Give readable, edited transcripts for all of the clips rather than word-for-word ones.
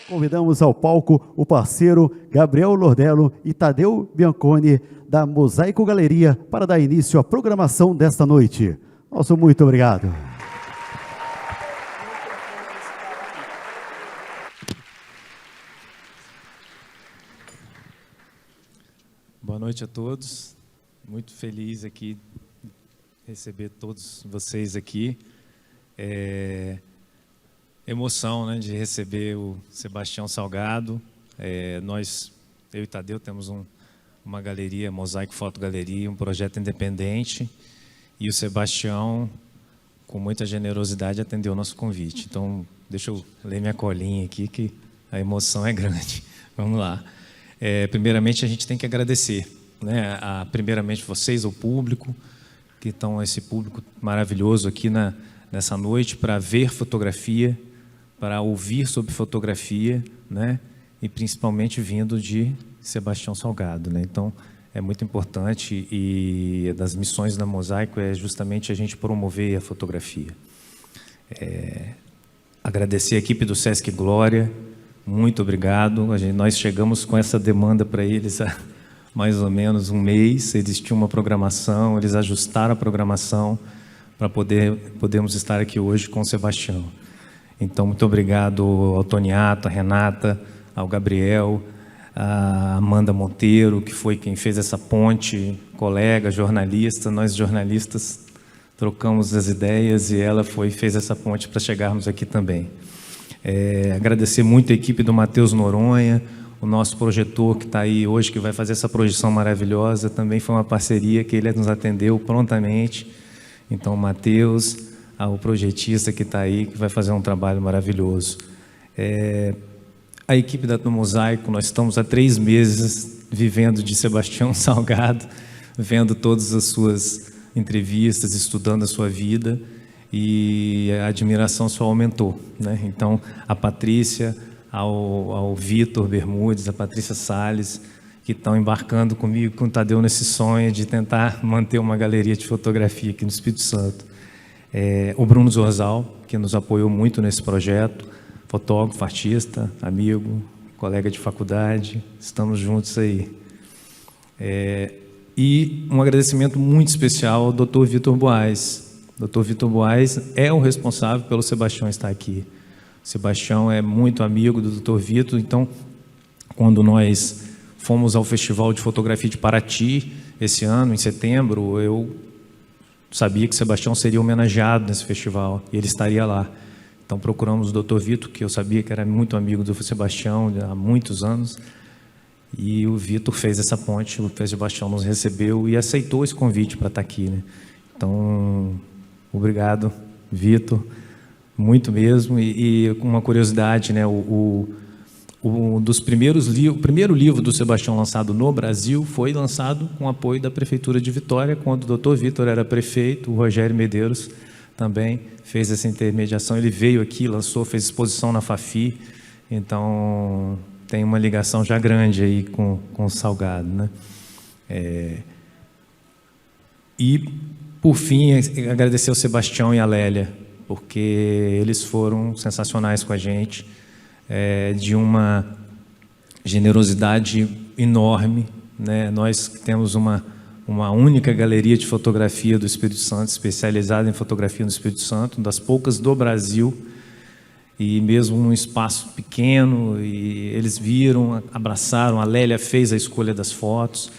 Convidamos ao palco o parceiro Gabriel Lordello e Tadeu Bianconi, da Mosaico Galeria, para dar início à programação desta noite. Nosso muito obrigado. Boa noite a todos. Muito feliz aqui receber todos vocês aqui. Emoção, né, de receber o Sebastião Salgado. Eu e Tadeu temos uma galeria, Mosaico Fotogaleria, um projeto independente, e o Sebastião, com muita generosidade, atendeu o nosso convite. Então, deixa eu ler minha colinha aqui, que a emoção é grande. Vamos lá. Primeiramente, a gente tem que agradecer, né, primeiramente vocês, o público, que estão, esse público maravilhoso aqui nessa noite, para ver fotografia, para ouvir sobre fotografia, né, e principalmente vindo de Sebastião Salgado, né? Então, é muito importante, e das missões da Mosaico é justamente a gente promover a fotografia. Agradecer a equipe do Sesc Glória, muito obrigado. Nós chegamos com essa demanda para eles há mais ou menos um mês, eles tinham uma programação, eles ajustaram a programação para podermos estar aqui hoje com o Sebastião. Então, muito obrigado ao Toniato, à Renata, ao Gabriel, a Amanda Monteiro, que foi quem fez essa ponte, colega, jornalista. Nós, jornalistas, trocamos as ideias e ela fez essa ponte para chegarmos aqui também. Agradecer muito a equipe do Matheus Noronha, o nosso projetor que está aí hoje, que vai fazer essa projeção maravilhosa. Também foi uma parceria que ele nos atendeu prontamente. Então, Matheus, o projetista que está aí, que vai fazer um trabalho maravilhoso. A equipe do Mosaico, nós estamos há 3 meses vivendo de Sebastião Salgado, vendo todas as suas entrevistas, estudando a sua vida, e a admiração só aumentou, né? Então, a Patrícia, ao Vitor Bermudes, a Patrícia Salles, que estão embarcando comigo, com o Tadeu, nesse sonho de tentar manter uma galeria de fotografia aqui no Espírito Santo. O Bruno Zorzal, que nos apoiou muito nesse projeto, fotógrafo, artista, amigo, colega de faculdade, estamos juntos aí. E um agradecimento muito especial ao Dr. Vitor Boaz. O Dr. Vitor Boaz é o responsável pelo Sebastião estar aqui. O Sebastião é muito amigo do Dr. Vitor, então, quando nós fomos ao Festival de Fotografia de Paraty, esse ano, em setembro, eu sabia que o Sebastião seria homenageado nesse festival, e ele estaria lá. Então, procuramos o Dr. Vitor, que eu sabia que era muito amigo do Sebastião há muitos anos, e o Vitor fez essa ponte, o Sebastião nos recebeu e aceitou esse convite para estar aqui, né? Então, obrigado, Vitor, muito mesmo. E uma curiosidade, né? O primeiro livro do Sebastião lançado no Brasil foi lançado com apoio da Prefeitura de Vitória, quando o Dr. Vitor era prefeito. O Rogério Medeiros também fez essa intermediação. Ele veio aqui, lançou, fez exposição na Fafi. Então, tem uma ligação já grande aí com o Salgado, né? E, por fim, agradecer ao Sebastião e à Lélia, porque eles foram sensacionais com a gente, de uma generosidade enorme, né? Nós temos uma única galeria de fotografia do Espírito Santo, especializada em fotografia no Espírito Santo, das poucas do Brasil, e mesmo num espaço pequeno, e eles viram, abraçaram. A Lélia fez a escolha das fotos,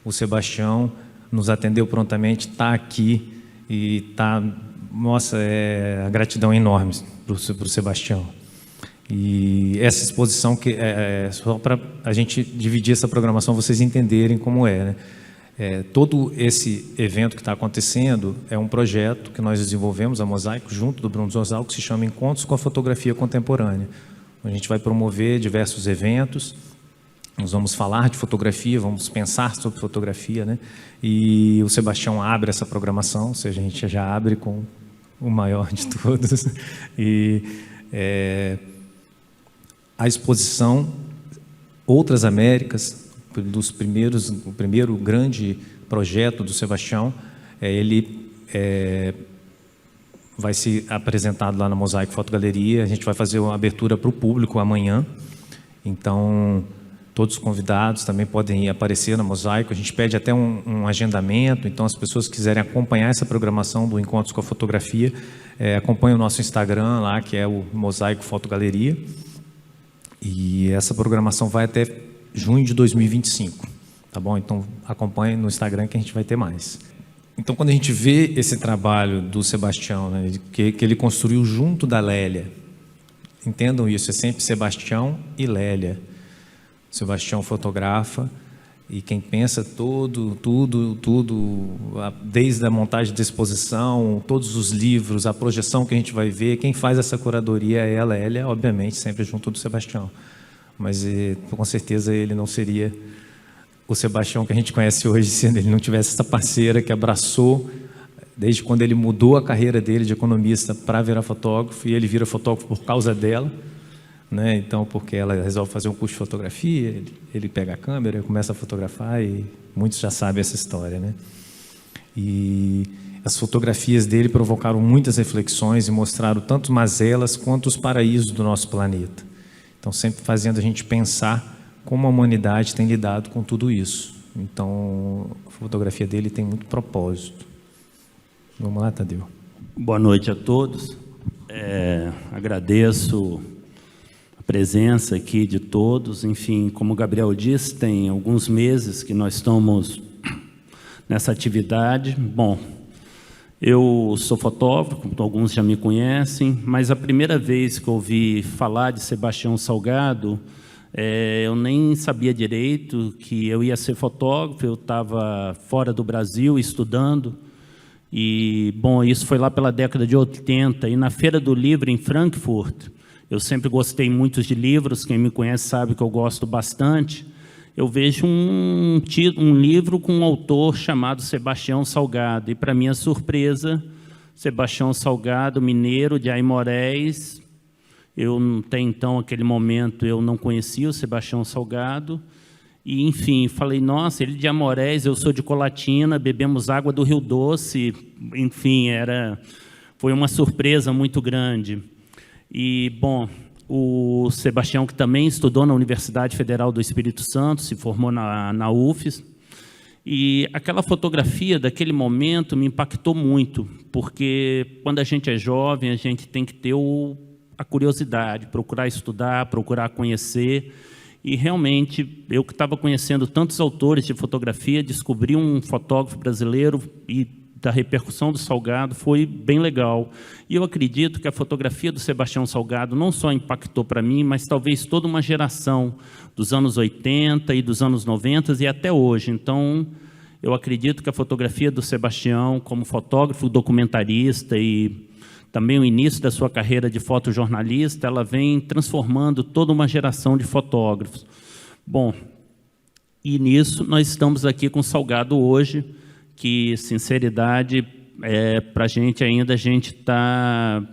o Sebastião nos atendeu prontamente, está aqui, e está, nossa, a gratidão é enorme para o Sebastião. E essa exposição, que só para a gente dividir essa programação, vocês entenderem como né? Todo esse evento que está acontecendo é um projeto que nós desenvolvemos, a Mosaico, junto do Bruno Zorzal, que se chama Encontros com a Fotografia Contemporânea. A gente vai promover diversos eventos, nós vamos falar de fotografia, vamos pensar sobre fotografia, né? E o Sebastião abre essa programação, ou seja, a gente já abre com o maior de todos. E a exposição Outras Américas, o primeiro grande projeto do Sebastião, ele vai ser apresentado lá na Mosaico Fotogaleria. A gente vai fazer uma abertura para o público amanhã, Então, todos os convidados também podem aparecer na Mosaico. A gente pede até um agendamento, então as pessoas que quiserem acompanhar essa programação do Encontros com a Fotografia, acompanhem o nosso Instagram lá, que é o Mosaico Fotogaleria. E essa programação vai até junho de 2025, tá bom? Então, acompanhe no Instagram que a gente vai ter mais. Então, quando a gente vê esse trabalho do Sebastião, né, que ele construiu junto da Lélia, entendam isso, é sempre Sebastião e Lélia. Sebastião fotografa, e quem pensa tudo, desde a montagem da exposição, todos os livros, a projeção que a gente vai ver, quem faz essa curadoria é a Lélia, obviamente, sempre junto do Sebastião. Mas, com certeza, ele não seria o Sebastião que a gente conhece hoje se ele não tivesse essa parceira que abraçou, desde quando ele mudou a carreira dele de economista para virar fotógrafo, e ele vira fotógrafo por causa dela, né? Então, porque ela resolve fazer um curso de fotografia, ele pega a câmera, começa a fotografar, e muitos já sabem essa história, né? E as fotografias dele provocaram muitas reflexões e mostraram tanto mazelas quanto os paraísos do nosso planeta. Então, sempre fazendo a gente pensar como a humanidade tem lidado com tudo isso. Então, a fotografia dele tem muito propósito. Vamos lá, Tadeu. Boa noite a todos. Agradeço a presença aqui de todos. Enfim, como o Gabriel disse, tem alguns meses que nós estamos nessa atividade. Bom, eu sou fotógrafo, alguns já me conhecem, mas a primeira vez que eu ouvi falar de Sebastião Salgado, eu nem sabia direito que eu ia ser fotógrafo. Eu estava fora do Brasil estudando, e, bom, isso foi lá pela década de 80, e na Feira do Livro em Frankfurt, eu sempre gostei muito de livros, quem me conhece sabe que eu gosto bastante. Eu vejo um livro com um autor chamado Sebastião Salgado, e, para minha surpresa, Sebastião Salgado, mineiro de Aimorés. Eu, até então, aquele momento, eu não conhecia o Sebastião Salgado, e, enfim, falei, nossa, ele de Aimorés, eu sou de Colatina, bebemos água do Rio Doce, enfim, foi uma surpresa muito grande. E, bom, o Sebastião, que também estudou na Universidade Federal do Espírito Santo, se formou na UFES, e aquela fotografia daquele momento me impactou muito, porque quando a gente é jovem, a gente tem que ter a curiosidade, procurar estudar, procurar conhecer, e realmente, eu que estava conhecendo tantos autores de fotografia, descobri um fotógrafo brasileiro, e da repercussão do Salgado foi bem legal. E eu acredito que a fotografia do Sebastião Salgado não só impactou para mim, mas talvez toda uma geração dos anos 80 e dos anos 90 e até hoje. Então, eu acredito que a fotografia do Sebastião, como fotógrafo documentarista e também o início da sua carreira de fotojornalista, ela vem transformando toda uma geração de fotógrafos. Bom, e nisso nós estamos aqui com o Salgado hoje, que, sinceridade, para a gente ainda, a gente está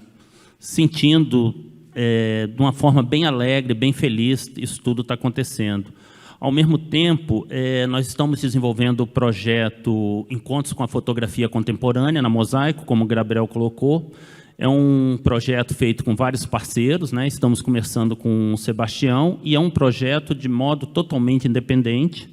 sentindo de uma forma bem alegre, bem feliz, isso tudo está acontecendo. Ao mesmo tempo, nós estamos desenvolvendo o projeto Encontros com a Fotografia Contemporânea, na Mosaico, como o Gabriel colocou. É um projeto feito com vários parceiros, né? Estamos começando com o Sebastião, e é um projeto de modo totalmente independente.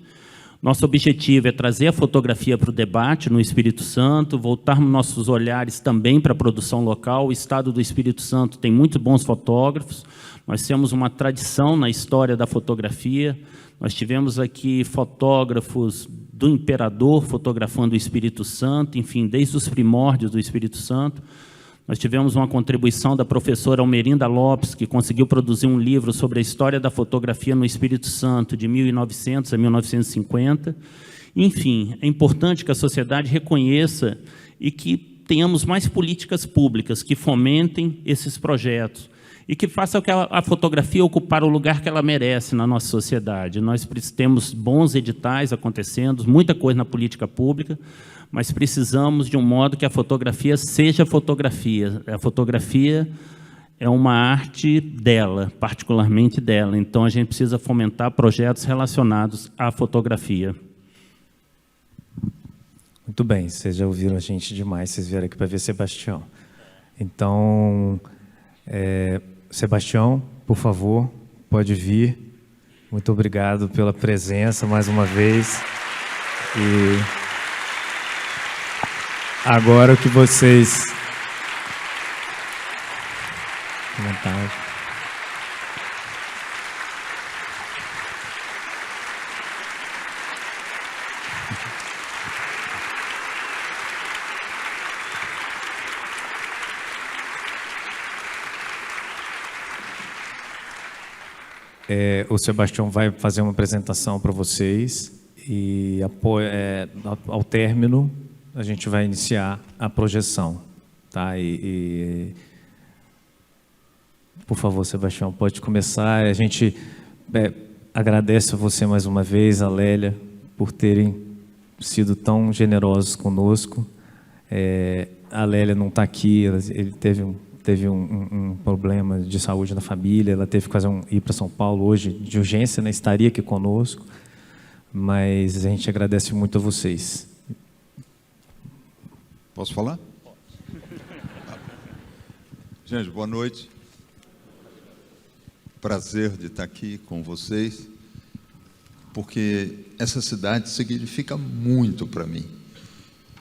Nosso objetivo é trazer a fotografia para o debate no Espírito Santo, voltarmos nossos olhares também para a produção local. O Estado do Espírito Santo tem muito bons fotógrafos, nós temos uma tradição na história da fotografia, nós tivemos aqui fotógrafos do Imperador fotografando o Espírito Santo, enfim, desde os primórdios do Espírito Santo. Nós tivemos uma contribuição da professora Almerinda Lopes, que conseguiu produzir um livro sobre a história da fotografia no Espírito Santo, de 1900 a 1950. Enfim, é importante que a sociedade reconheça e que tenhamos mais políticas públicas que fomentem esses projetos e que façam a fotografia ocupar o lugar que ela merece na nossa sociedade. Nós temos bons editais acontecendo, muita coisa na política pública, mas precisamos de um modo que a fotografia seja fotografia. A fotografia é uma arte dela, particularmente dela. Então, a gente precisa fomentar projetos relacionados à fotografia. Muito bem, vocês já ouviram a gente demais, vocês vieram aqui para ver Sebastião. Então, Sebastião, por favor, pode vir Muito obrigado pela presença mais uma vez. E agora o que vocês... À vontade. O Sebastião vai fazer uma apresentação para vocês e ao término a gente vai iniciar a projeção, tá? Por favor, Sebastião, pode começar. A gente agradece a você mais uma vez, a Lélia, por terem sido tão generosos conosco. A Lélia não está aqui, ele teve um problema de saúde na família, ela teve que ir para São Paulo hoje de urgência, né? Estaria aqui conosco, mas a gente agradece muito a vocês. Posso falar? Gente, boa noite. Prazer de estar aqui com vocês, porque essa cidade significa muito para mim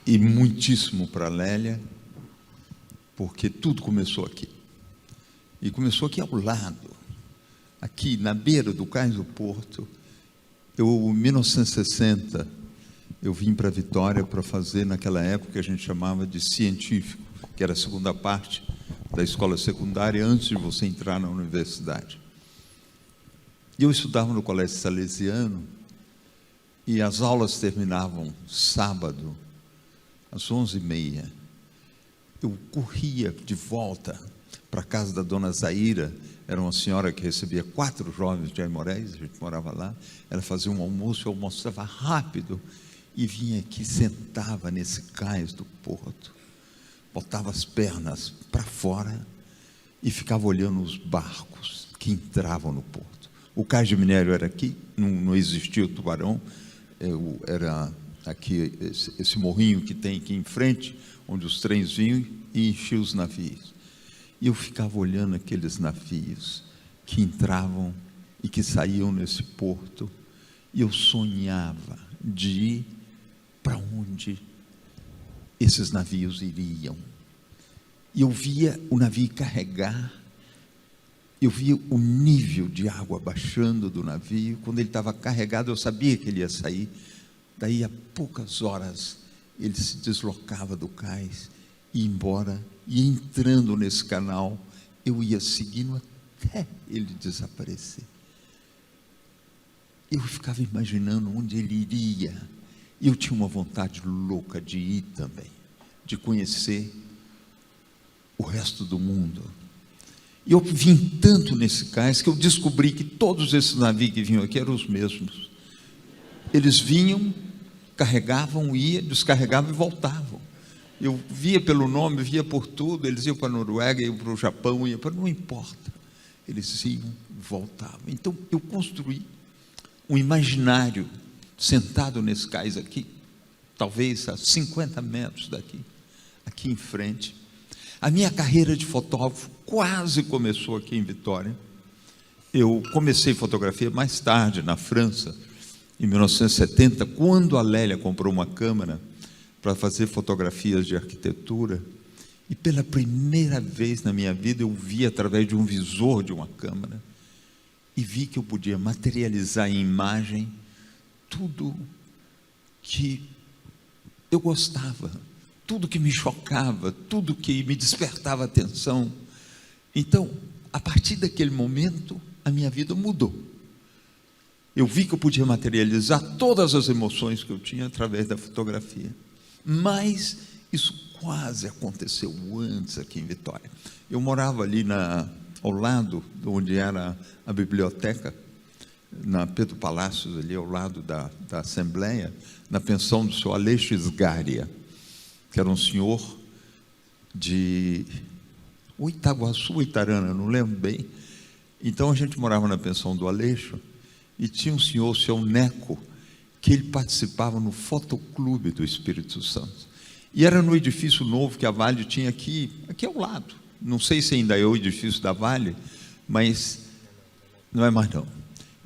e muitíssimo para a Lélia, porque tudo começou aqui. E começou aqui ao lado, aqui na beira do Cais do Porto. Em 1960, eu vim para Vitória para fazer, naquela época, que a gente chamava de científico, que era a segunda parte da escola secundária, antes de você entrar na universidade. E eu estudava no Colégio Salesiano, e as aulas terminavam sábado, às 11h30. Eu corria de volta para a casa da dona Zaira, era uma senhora que recebia 4 jovens de Aimorés, a gente morava lá, ela fazia um almoço, eu almoçava rápido, e vinha aqui, sentava nesse cais do porto, botava as pernas para fora e ficava olhando os barcos que entravam no porto. O cais de minério era aqui, não existia o Tubarão, era aqui esse morrinho que tem aqui em frente, onde os trens vinham e enchiam os navios. E eu ficava olhando aqueles navios que entravam e que saíam nesse porto, e eu sonhava de ir para onde esses navios iriam. E eu via o navio carregar, eu via o nível de água baixando do navio. Quando ele estava carregado, eu sabia que ele ia sair. Daí a poucas horas ele se deslocava do cais e ia embora, e entrando nesse canal, eu ia seguindo até ele desaparecer. Eu ficava imaginando onde ele iria, e eu tinha uma vontade louca de ir também, de conhecer o resto do mundo. E eu vim tanto nesse cais que eu descobri que todos esses navios que vinham aqui eram os mesmos. Eles vinham, carregavam, iam, descarregavam e voltavam. Eu via pelo nome, via por tudo. Eles iam para a Noruega, iam para o Japão, iam para... Não importa. Eles iam e voltavam. Então eu construí um imaginário sentado nesse cais aqui, talvez a 50 metros daqui, aqui em frente. A minha carreira de fotógrafo quase começou aqui em Vitória. Eu comecei fotografia mais tarde, na França, em 1970, quando a Lélia comprou uma câmera para fazer fotografias de arquitetura. E pela primeira vez na minha vida eu vi através de um visor de uma câmera, e vi que eu podia materializar em imagem tudo que eu gostava, tudo que me chocava, tudo que me despertava atenção. Então, a partir daquele momento, a minha vida mudou. Eu vi que eu podia materializar todas as emoções que eu tinha através da fotografia. Mas isso quase aconteceu antes aqui em Vitória. Eu morava ali ao lado de onde era a biblioteca, na Pedro Palácios, ali ao lado da Assembleia, na pensão do senhor Aleixo Esgária, que era um senhor de Itaguaçu ou Itarana, não lembro bem. Então a gente morava na pensão do Aleixo, e tinha um senhor, o seu Neco, que ele participava no Fotoclube do Espírito Santo. E era no edifício novo que a Vale tinha aqui ao lado. Não sei se ainda é o edifício da Vale, mas não é mais não.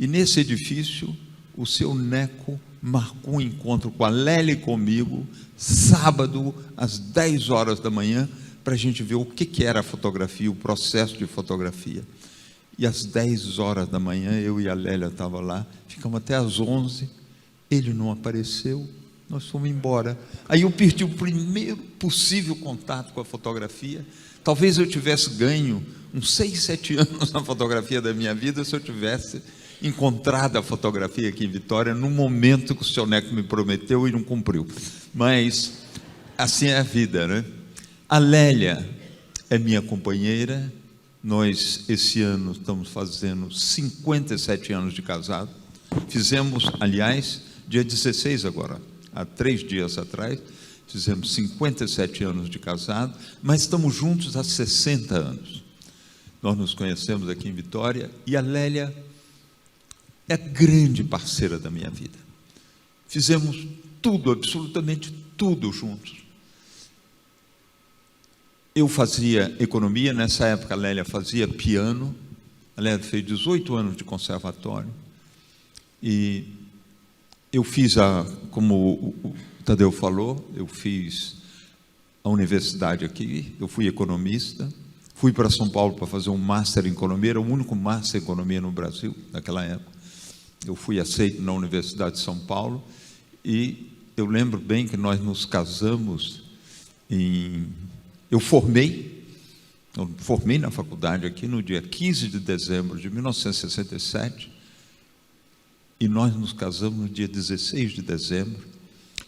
E nesse edifício, o seu Neco marcou um encontro com a Lélia e comigo, sábado, às 10 horas da manhã, para a gente ver o que era a fotografia, o processo de fotografia. E às 10 horas da manhã, eu e a Lélia estavam lá, ficamos até às 11, ele não apareceu, nós fomos embora. Aí eu perdi o primeiro possível contato com a fotografia. Talvez eu tivesse ganho uns 6, 7 anos na fotografia da minha vida, se eu tivesse encontrado a fotografia aqui em Vitória, no momento que o seu Neco me prometeu e não cumpriu. Mas assim é a vida, né? A Lélia é minha companheira. Nós, esse ano, estamos fazendo 57 anos de casado. Fizemos, aliás, dia 16 agora, há 3 dias atrás, fizemos 57 anos de casado, mas estamos juntos há 60 anos. Nós nos conhecemos aqui em Vitória e a Lélia é grande parceira da minha vida. Fizemos tudo, absolutamente tudo juntos. Eu fazia economia, nessa época a Lélia fazia piano. A Lélia fez 18 anos de conservatório. E eu fiz, como o Tadeu falou, eu fiz a universidade aqui, eu fui economista, fui para São Paulo para fazer um Master em Economia, era o único Master em Economia no Brasil, naquela época. Eu fui aceito na Universidade de São Paulo e eu lembro bem que nós nos casamos Eu formei na faculdade aqui no dia 15 de dezembro de 1967 e nós nos casamos no dia 16 de dezembro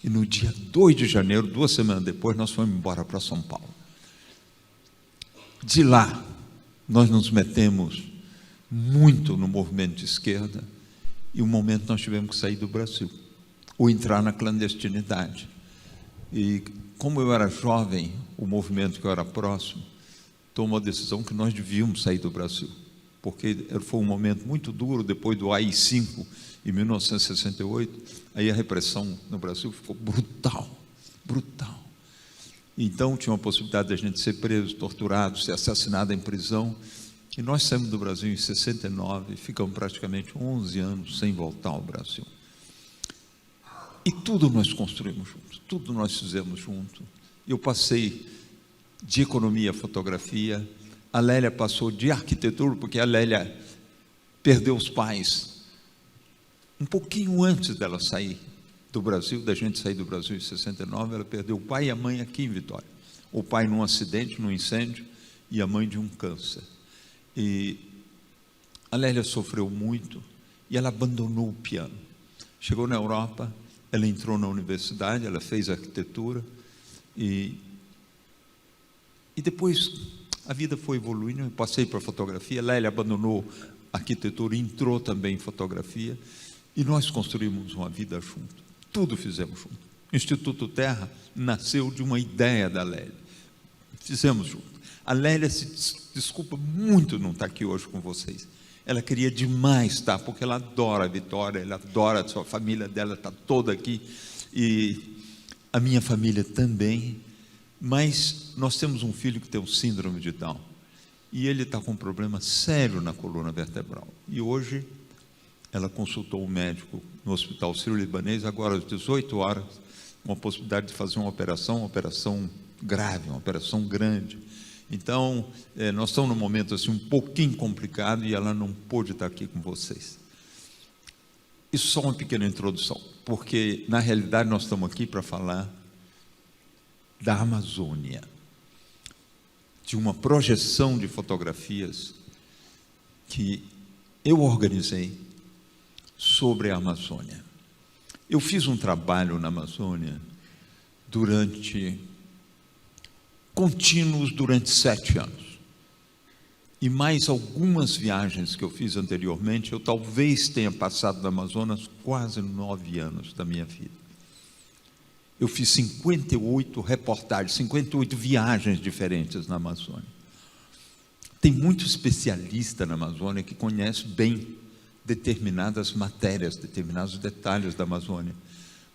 e no dia 2 de janeiro, 2 semanas depois, nós fomos embora para São Paulo. De lá, nós nos metemos muito no movimento de esquerda e um momento nós tivemos que sair do Brasil ou entrar na clandestinidade. E como eu era jovem, o movimento que eu era próximo tomou a decisão que nós devíamos sair do Brasil, porque foi um momento muito duro depois do AI-5 em 1968. Aí a repressão no Brasil ficou brutal. Então tinha uma possibilidade de a gente ser preso, torturado, ser assassinado em prisão. E nós saímos do Brasil em 69 e ficamos praticamente 11 anos sem voltar ao Brasil. E tudo nós construímos juntos, tudo nós fizemos juntos. Eu passei de economia a fotografia, a Lélia passou de arquitetura, porque a Lélia perdeu os pais um pouquinho antes dela sair do Brasil, da gente sair do Brasil em 69, ela perdeu o pai e a mãe aqui em Vitória. O pai num acidente, num incêndio, e a mãe de um câncer. E a Lélia sofreu muito e ela abandonou o piano. Chegou na Europa, ela entrou na universidade, ela fez arquitetura e depois a vida foi evoluindo. Eu passei para a fotografia, a Lélia abandonou a arquitetura, entrou também em fotografia e nós construímos uma vida junto. Tudo fizemos junto. O Instituto Terra nasceu de uma ideia da Lélia. Fizemos junto. A Lélia se desculpa muito não estar aqui hoje com vocês. Ela queria demais estar, porque ela adora a Vitória, ela adora a sua família dela, está toda aqui, e a minha família também, mas nós temos um filho que tem um síndrome de Down, e ele está com um problema sério na coluna vertebral, e hoje ela consultou um médico no Hospital Sírio-Libanês, agora às 18 horas, com a possibilidade de fazer uma operação grave, uma operação grande. Então, nós estamos num momento assim, um pouquinho complicado e ela não pôde estar aqui com vocês. Isso só uma pequena introdução, porque, na realidade, nós estamos aqui para falar da Amazônia, de uma projeção de fotografias que eu organizei sobre a Amazônia. Eu fiz um trabalho na Amazônia contínuos durante 7 anos. E mais algumas viagens que eu fiz anteriormente, eu talvez tenha passado no Amazonas quase 9 anos da minha vida. Eu fiz 58 reportagens, 58 viagens diferentes na Amazônia. Tem muito especialista na Amazônia que conhece bem determinadas matérias, determinados detalhes da Amazônia.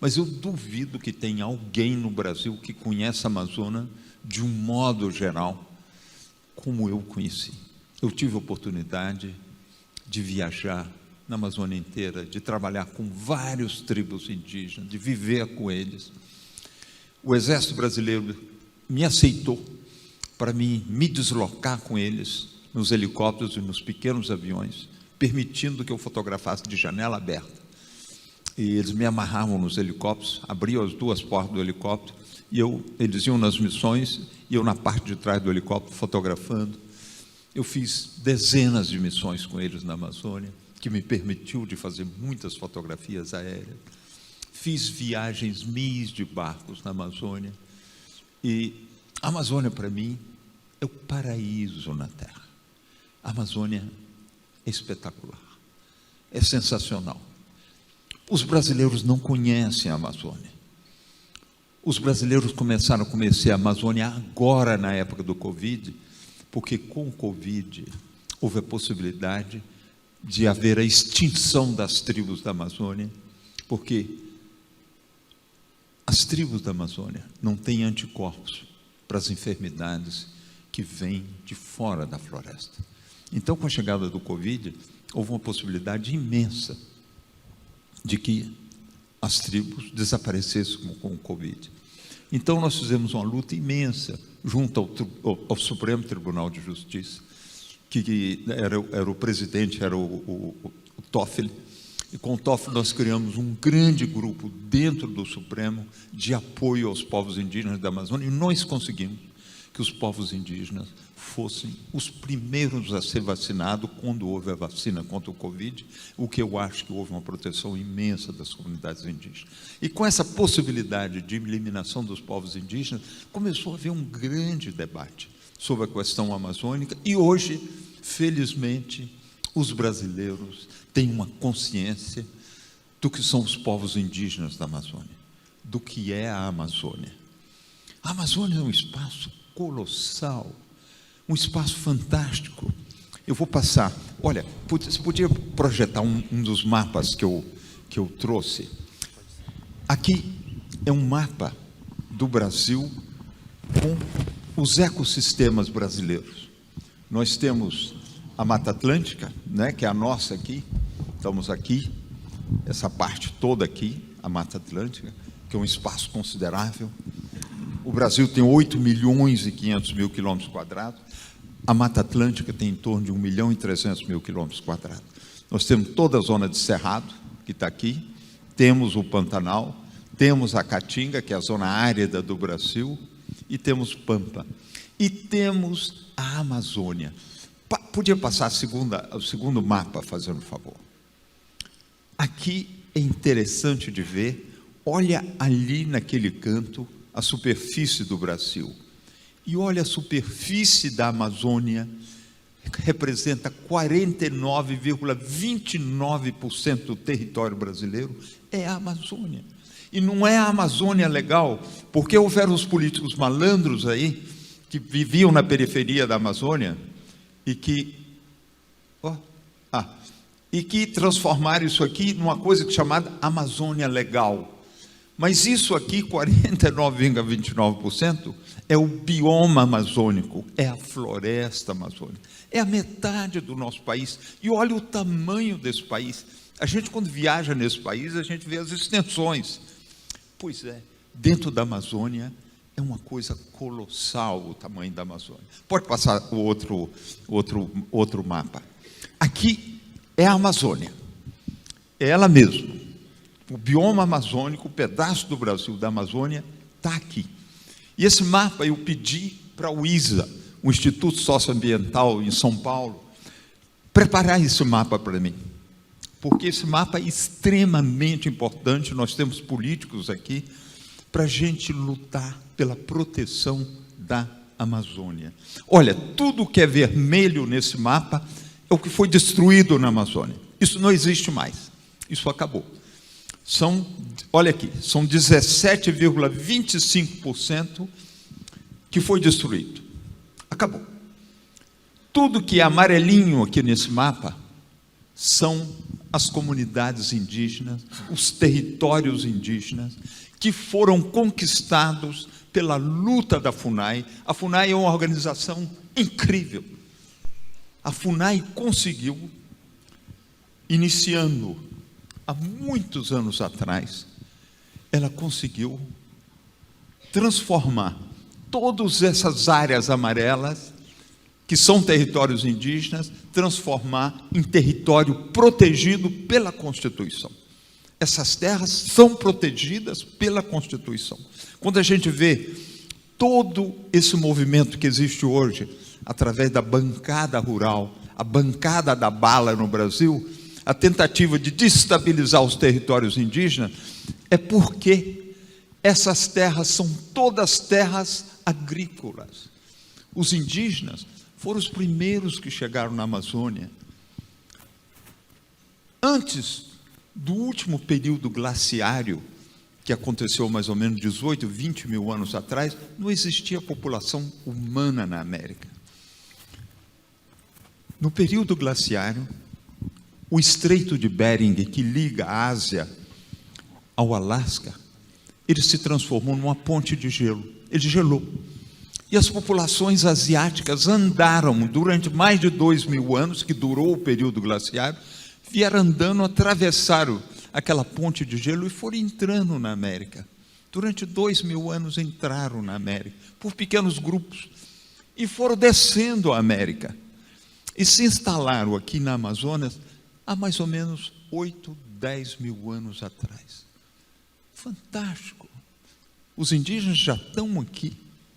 Mas eu duvido que tenha alguém no Brasil que conheça a Amazônia de um modo geral, como eu conheci. Eu tive a oportunidade de viajar na Amazônia inteira, de trabalhar com vários tribos indígenas, de viver com eles. O Exército Brasileiro me aceitou para me deslocar com eles nos helicópteros e nos pequenos aviões, permitindo que eu fotografasse de janela aberta. E eles me amarravam nos helicópteros, abriam as duas portas do helicóptero, e eles iam nas missões, e eu na parte de trás do helicóptero fotografando. Eu fiz dezenas de missões com eles na Amazônia, que me permitiu de fazer muitas fotografias aéreas. Fiz viagens de barcos na Amazônia. E a Amazônia, para mim, é o paraíso na Terra. A Amazônia é espetacular, é sensacional. Os brasileiros não conhecem a Amazônia. Os brasileiros começaram a conhecer a Amazônia agora, na época do Covid, porque com o Covid houve a possibilidade de haver a extinção das tribos da Amazônia, porque as tribos da Amazônia não têm anticorpos para as enfermidades que vêm de fora da floresta. Então, com a chegada do Covid, houve uma possibilidade imensa de que as tribos desaparecessem com o Covid. Então, nós fizemos uma luta imensa junto ao Supremo Tribunal de Justiça, que era o presidente, era o Toffoli, e com o Toffoli nós criamos um grande grupo dentro do Supremo de apoio aos povos indígenas da Amazônia, e nós conseguimos que os povos indígenas fossem os primeiros a ser vacinados quando houve a vacina contra o Covid, o que eu acho que houve uma proteção imensa das comunidades indígenas. E com essa possibilidade de eliminação dos povos indígenas, começou a haver um grande debate sobre a questão amazônica, e hoje, felizmente, os brasileiros têm uma consciência do que são os povos indígenas da Amazônia, do que é a Amazônia. A Amazônia é um espaço colossal, um espaço fantástico. Eu vou passar, olha, você podia projetar um dos mapas que eu trouxe? Aqui é um mapa do Brasil com os ecossistemas brasileiros. Nós temos a Mata Atlântica, né, que é a nossa aqui, estamos aqui, essa parte toda aqui, a Mata Atlântica, que é um espaço considerável. O Brasil tem 8.500.000 quilômetros quadrados, a Mata Atlântica tem em torno de 1.300.000 quilômetros quadrados. Nós temos toda a zona de Cerrado, que está aqui, temos o Pantanal, temos a Caatinga, que é a zona árida do Brasil, e temos Pampa. E temos a Amazônia. Podia passar o segundo mapa, fazendo um favor. Aqui é interessante de ver, olha ali naquele canto, a superfície do Brasil. E olha, a superfície da Amazônia representa 49,29% do território brasileiro, é a Amazônia. E não é a Amazônia legal, porque houveram os políticos malandros aí, que viviam na periferia da Amazônia, e que transformaram isso aqui numa coisa chamada Amazônia legal. Mas isso aqui, 49,29%, é o bioma amazônico, é a floresta amazônica, é a metade do nosso país. E olha o tamanho desse país. A gente, quando viaja nesse país, a gente vê as extensões. Pois é, dentro da Amazônia é uma coisa colossal o tamanho da Amazônia. Pode passar o outro mapa. Aqui é a Amazônia, é ela mesma. O bioma amazônico, o pedaço do Brasil da Amazônia, está aqui. E esse mapa eu pedi para o ISA, o Instituto Socioambiental em São Paulo, preparar esse mapa para mim. Porque esse mapa é extremamente importante, nós temos políticos aqui, para a gente lutar pela proteção da Amazônia. Olha, tudo que é vermelho nesse mapa é o que foi destruído na Amazônia. Isso não existe mais, isso acabou. Olha aqui, são 17,25% que foi destruído. Acabou. Tudo que é amarelinho aqui nesse mapa são as comunidades indígenas, os territórios indígenas, que foram conquistados pela luta da FUNAI. A FUNAI é uma organização incrível. A FUNAI conseguiu iniciando há muitos anos atrás, ela conseguiu transformar todas essas áreas amarelas, que são territórios indígenas, transformar em território protegido pela Constituição. Essas terras são protegidas pela Constituição. Quando a gente vê todo esse movimento que existe hoje, através da bancada rural, a bancada da bala no Brasil, a tentativa de destabilizar os territórios indígenas, é porque essas terras são todas terras agrícolas. Os indígenas foram os primeiros que chegaram na Amazônia. Antes do último período glaciário, que aconteceu mais ou menos 18, 20 mil anos atrás, não existia população humana na América. No período glaciário, o Estreito de Bering, que liga a Ásia ao Alasca, ele se transformou numa ponte de gelo. Ele gelou. E as populações asiáticas andaram durante mais de 2.000 anos, que durou o período glaciário, vieram andando, atravessaram aquela ponte de gelo e foram entrando na América. Durante 2.000 anos entraram na América, por pequenos grupos, e foram descendo a América. E se instalaram aqui na Amazonas há mais ou menos 8, 10 mil anos atrás. Fantástico! Os indígenas já estão aqui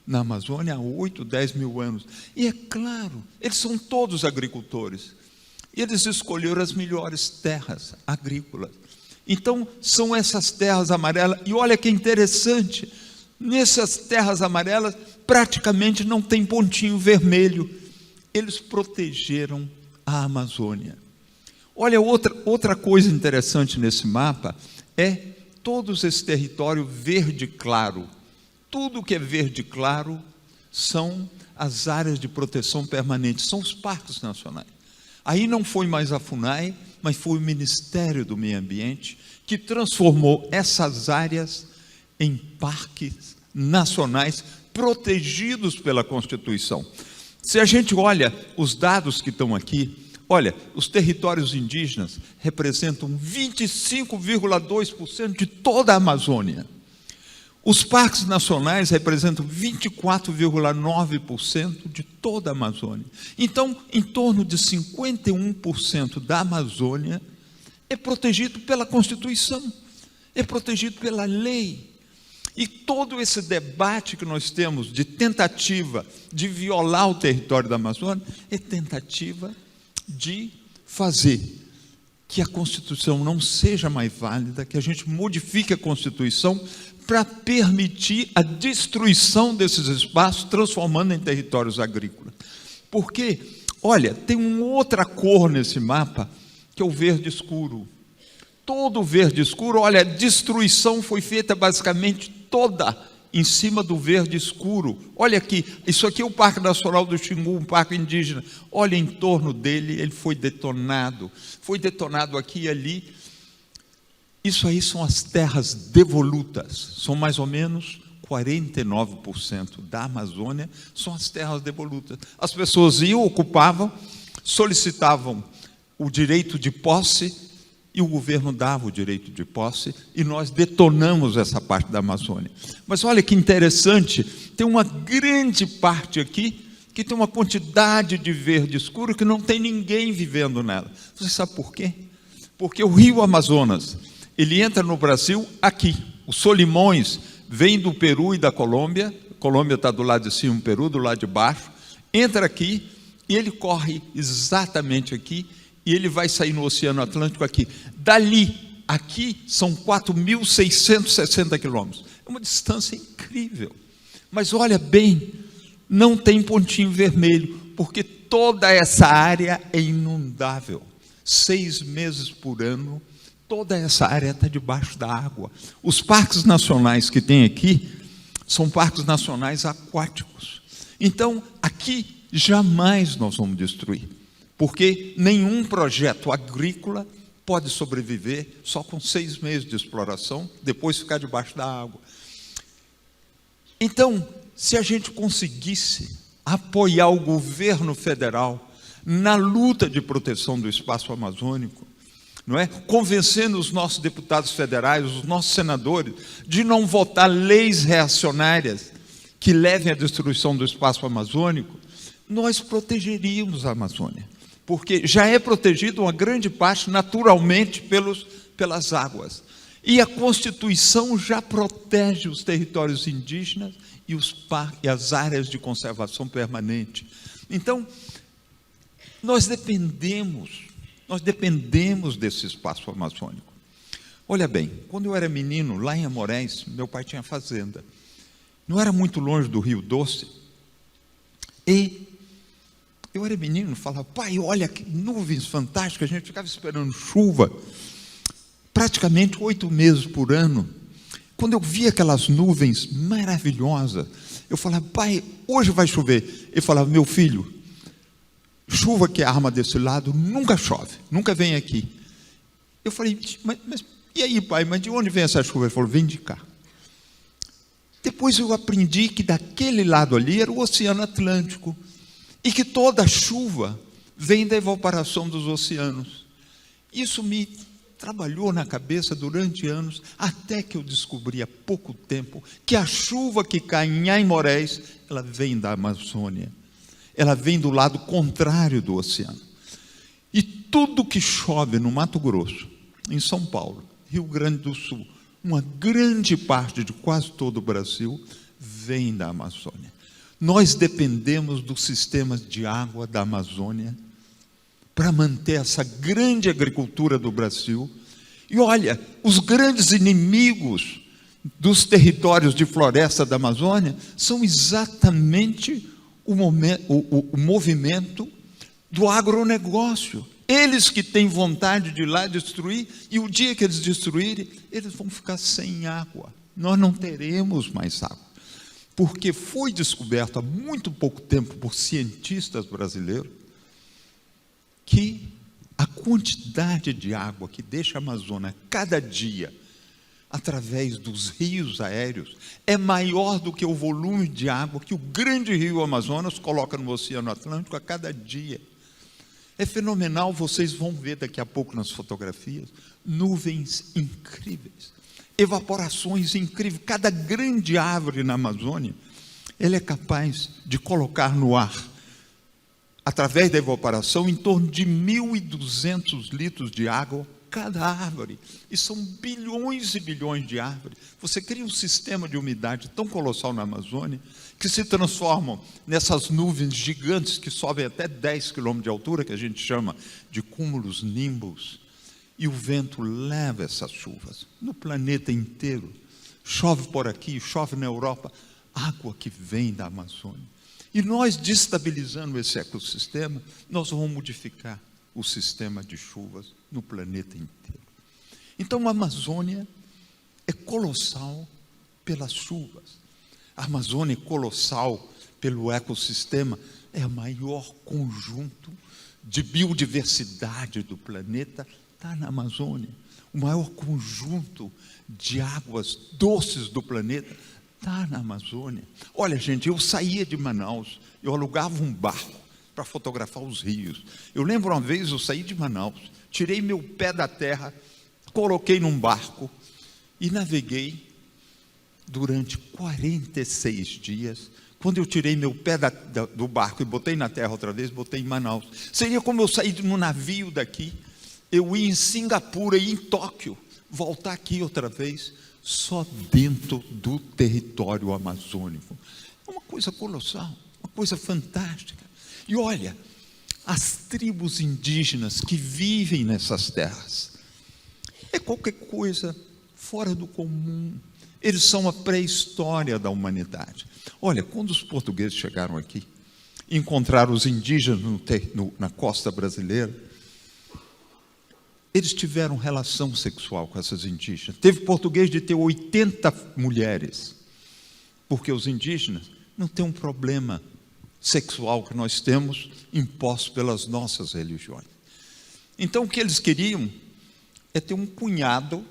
na Amazônia há 8, 10 mil anos. E é claro, eles são todos agricultores. E eles escolheram as melhores terras agrícolas. Então, são essas terras amarelas. E olha que interessante, nessas terras amarelas, praticamente não tem pontinho vermelho. Eles protegeram a Amazônia. Olha, outra coisa interessante nesse mapa é todos esse território verde claro. Tudo que é verde claro são as áreas de proteção permanente, são os parques nacionais. Aí não foi mais a FUNAI, mas foi o Ministério do Meio Ambiente que transformou essas áreas em parques nacionais protegidos pela Constituição. Se a gente olha os dados que estão aqui, olha, os territórios indígenas representam 25,2% de toda a Amazônia. Os parques nacionais representam 24,9% de toda a Amazônia. Então, em torno de 51% da Amazônia é protegido pela Constituição, é protegido pela lei. E todo esse debate que nós temos de tentativa de violar o território da Amazônia é tentativa de fazer que a Constituição não seja mais válida, que a gente modifique a Constituição para permitir a destruição desses espaços, transformando em territórios agrícolas. Porque, olha, tem uma outra cor nesse mapa, que é o verde escuro. Todo o verde escuro, olha, a destruição foi feita basicamente toda em cima do verde escuro. Olha aqui, isso aqui é o Parque Nacional do Xingu, um parque indígena. Olha, em torno dele, ele foi detonado aqui e ali. Isso aí são as terras devolutas, são mais ou menos 49% da Amazônia, são as terras devolutas. As pessoas iam, ocupavam, solicitavam o direito de posse, e o governo dava o direito de posse, e nós detonamos essa parte da Amazônia. Mas olha que interessante, tem uma grande parte aqui, que tem uma quantidade de verde escuro, que não tem ninguém vivendo nela. Você sabe por quê? Porque o rio Amazonas, ele entra no Brasil aqui. Os Solimões vêm do Peru e da Colômbia. A Colômbia está do lado de cima, o Peru do lado de baixo. Entra aqui e ele corre exatamente aqui e ele vai sair no Oceano Atlântico aqui. Dali, aqui, são 4.660 quilômetros. É uma distância incrível. Mas olha bem, não tem pontinho vermelho, porque toda essa área é inundável. 6 meses por ano, toda essa área está debaixo da água. Os parques nacionais que tem aqui são parques nacionais aquáticos. Então, aqui jamais nós vamos destruir, porque nenhum projeto agrícola pode sobreviver só com 6 meses de exploração, depois ficar debaixo da água. Então, se a gente conseguisse apoiar o governo federal na luta de proteção do espaço amazônico, não é? Convencendo os nossos deputados federais, os nossos senadores, de não votar leis reacionárias que levem à destruição do espaço amazônico, nós protegeríamos a Amazônia, porque já é protegida uma grande parte naturalmente pelas águas. E a Constituição já protege os territórios indígenas e as áreas de conservação permanente. Então, nós dependemos desse espaço amazônico. Olha bem, quando eu era menino, lá em Amoréis, meu pai tinha fazenda. Não era muito longe do Rio Doce. E eu era menino, falava, pai, olha que nuvens fantásticas, a gente ficava esperando chuva, praticamente 8 meses por ano. Quando eu via aquelas nuvens maravilhosas, eu falava, pai, hoje vai chover. Ele falava, meu filho, chuva que arma desse lado nunca chove, nunca vem aqui. Eu falei, mas e aí, pai, mas de onde vem essa chuva? Ele falou, vem de cá. Depois eu aprendi que daquele lado ali era o Oceano Atlântico e que toda chuva vem da evaporação dos oceanos. Isso me trabalhou na cabeça durante anos, até que eu descobri há pouco tempo que a chuva que cai em Aimorés, ela vem da Amazônia. Ela vem do lado contrário do oceano. E tudo que chove no Mato Grosso, em São Paulo, Rio Grande do Sul, uma grande parte de quase todo o Brasil, vem da Amazônia. Nós dependemos dos sistemas de água da Amazônia para manter essa grande agricultura do Brasil. E olha, os grandes inimigos dos territórios de floresta da Amazônia são exatamente o movimento do agronegócio. Eles que têm vontade de ir lá destruir, e o dia que eles destruírem, eles vão ficar sem água. Nós não teremos mais água. Porque foi descoberto há muito pouco tempo por cientistas brasileiros que a quantidade de água que deixa a Amazônia cada dia através dos rios aéreos é maior do que o volume de água que o grande rio Amazonas coloca no Oceano Atlântico a cada dia. É fenomenal, vocês vão ver daqui a pouco nas fotografias, nuvens incríveis, evaporações incríveis. Cada grande árvore na Amazônia, ela é capaz de colocar no ar, através da evaporação, em torno de 1.200 litros de água cada árvore, e são bilhões e bilhões de árvores. Você cria um sistema de umidade tão colossal na Amazônia, que se transformam nessas nuvens gigantes que sobem até 10 quilômetros de altura, que a gente chama de cúmulos nimbus, e o vento leva essas chuvas no planeta inteiro. Chove por aqui, chove na Europa, água que vem da Amazônia. E nós, destabilizando esse ecossistema, nós vamos modificar o sistema de chuvas no planeta inteiro. Então a Amazônia é colossal pelas chuvas. A Amazônia é colossal pelo ecossistema, é o maior conjunto de biodiversidade do planeta, está na Amazônia. O maior conjunto de águas doces do planeta está na Amazônia. Olha, gente, eu saía de Manaus, eu alugava um barco para fotografar os rios. Eu lembro uma vez, eu saí de Manaus, tirei meu pé da terra, coloquei num barco e naveguei durante 46 dias. Quando eu tirei meu pé do barco e botei na terra outra vez, botei em Manaus. Seria como eu sair de um navio daqui, eu ir em Singapura e em Tóquio, voltar aqui outra vez, só dentro do território amazônico. É uma coisa colossal, uma coisa fantástica. E olha, as tribos indígenas que vivem nessas terras, é qualquer coisa fora do comum. Eles são a pré-história da humanidade. Olha, quando os portugueses chegaram aqui, encontraram os indígenas na costa brasileira, eles tiveram relação sexual com essas indígenas. Teve português de ter 80 mulheres, porque os indígenas não têm um problema sexual que nós temos imposto pelas nossas religiões. Então, o que eles queriam é ter um cunhado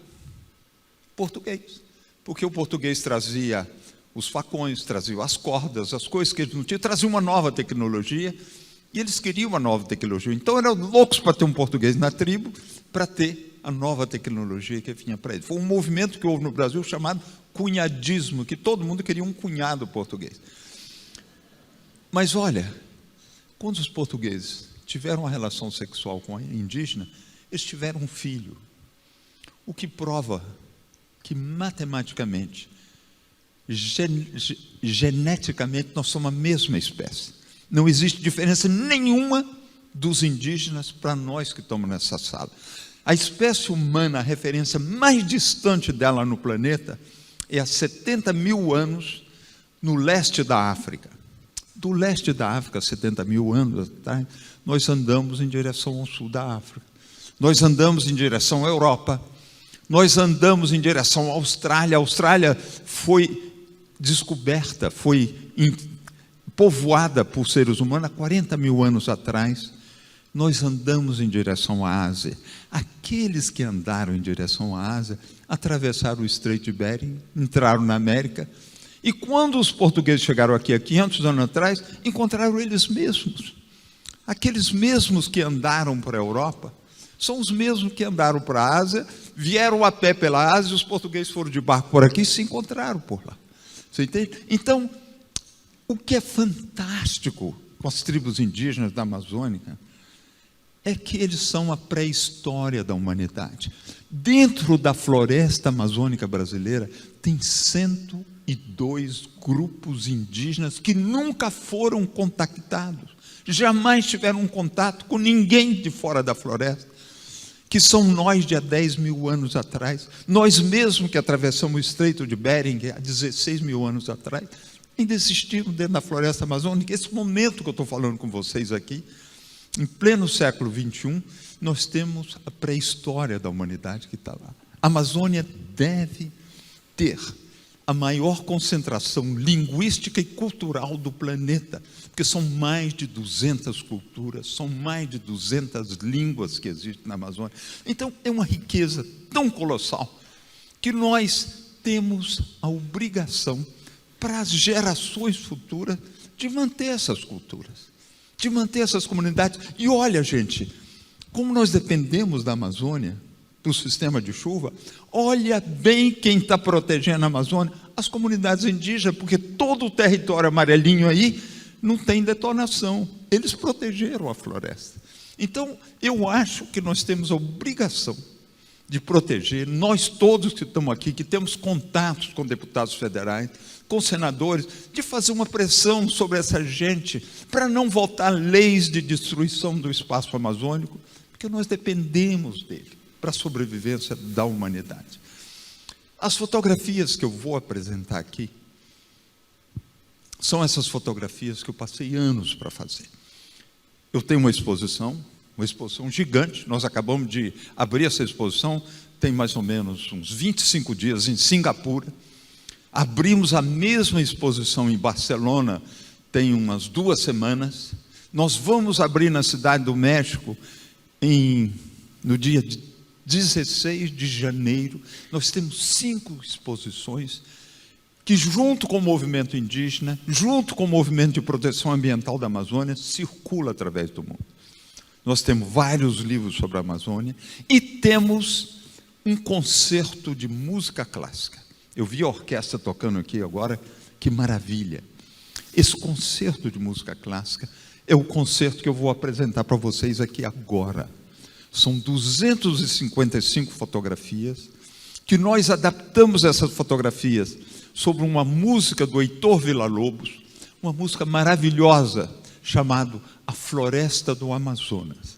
português, porque o português trazia os facões, trazia as cordas, as coisas que eles não tinham, trazia uma nova tecnologia, e eles queriam uma nova tecnologia. Então, eram loucos para ter um português na tribo, para ter a nova tecnologia que vinha para ele. Foi um movimento que houve no Brasil chamado cunhadismo, que todo mundo queria um cunhado português. Mas olha, quando os portugueses tiveram uma relação sexual com a indígena, eles tiveram um filho, o que prova que matematicamente, geneticamente, nós somos a mesma espécie. Não existe diferença nenhuma dos indígenas para nós que estamos nessa sala. A espécie humana, a referência mais distante dela no planeta, é há 70 mil anos no leste da África. Do leste da África, 70 mil anos atrás, nós andamos em direção ao sul da África. Nós andamos em direção à Europa. Nós andamos em direção à Austrália. A Austrália foi descoberta, foi povoada por seres humanos há 40 mil anos atrás. Nós andamos em direção à Ásia. Aqueles que andaram em direção à Ásia atravessaram o Estreito de Bering, entraram na América. E quando os portugueses chegaram aqui há 500 anos atrás, encontraram eles mesmos. Aqueles mesmos que andaram para a Europa são os mesmos que andaram para a Ásia, vieram a pé pela Ásia, os portugueses foram de barco por aqui e se encontraram por lá. Você entende? Então, o que é fantástico com as tribos indígenas da Amazônia é que eles são a pré-história da humanidade. Dentro da floresta amazônica brasileira tem 102 grupos indígenas que nunca foram contactados, jamais tiveram um contato com ninguém de fora da floresta, que são nós de há 10 mil anos atrás, nós mesmos que atravessamos o Estreito de Bering há 16 mil anos atrás, ainda existiram dentro da floresta amazônica. Esse momento que eu estou falando com vocês aqui, em pleno século XXI, nós temos a pré-história da humanidade que está lá. A Amazônia deve ter a maior concentração linguística e cultural do planeta, porque são mais de 200 culturas, são mais de 200 línguas que existem na Amazônia. Então, é uma riqueza tão colossal que nós temos a obrigação, para as gerações futuras, de manter essas culturas, de manter essas comunidades. E olha, gente, como nós dependemos da Amazônia, do sistema de chuva, olha bem quem está protegendo a Amazônia, as comunidades indígenas, porque todo o território amarelinho aí não tem detonação, eles protegeram a floresta. Então, eu acho que nós temos a obrigação de proteger, nós todos que estamos aqui, que temos contatos com deputados federais, com senadores, de fazer uma pressão sobre essa gente, para não votar leis de destruição do espaço amazônico, porque nós dependemos dele para a sobrevivência da humanidade. As fotografias que eu vou apresentar aqui são essas fotografias que eu passei anos para fazer. Eu tenho uma exposição gigante, nós acabamos de abrir essa exposição, tem mais ou menos uns 25 dias em Singapura. Abrimos a mesma exposição em Barcelona, tem umas 2 semanas. Nós vamos abrir na Cidade do México no dia 16 de janeiro. Nós temos 5 exposições que, junto com o movimento indígena, junto com o movimento de proteção ambiental da Amazônia, circula através do mundo. Nós temos vários livros sobre a Amazônia e temos um concerto de música clássica. Eu vi a orquestra tocando aqui agora, que maravilha. Esse concerto de música clássica é o concerto que eu vou apresentar para vocês aqui agora. São 255 fotografias, que nós adaptamos essas fotografias sobre uma música do Heitor Villa-Lobos, uma música maravilhosa, chamada A Floresta do Amazonas.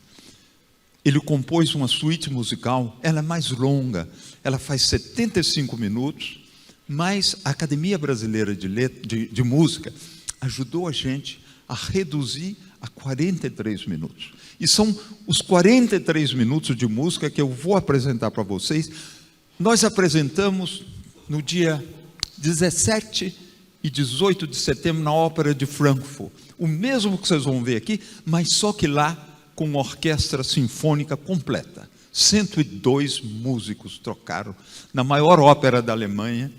Ele compôs uma suíte musical, ela é mais longa, ela faz 75 minutos, mas a Academia Brasileira de Música ajudou a gente a reduzir a 43 minutos. E são os 43 minutos de música que eu vou apresentar para vocês. Nós apresentamos no dia 17 e 18 de setembro na Ópera de Frankfurt. O mesmo que vocês vão ver aqui, mas só que lá com uma orquestra sinfônica completa. 102 músicos tocaram na maior ópera da Alemanha.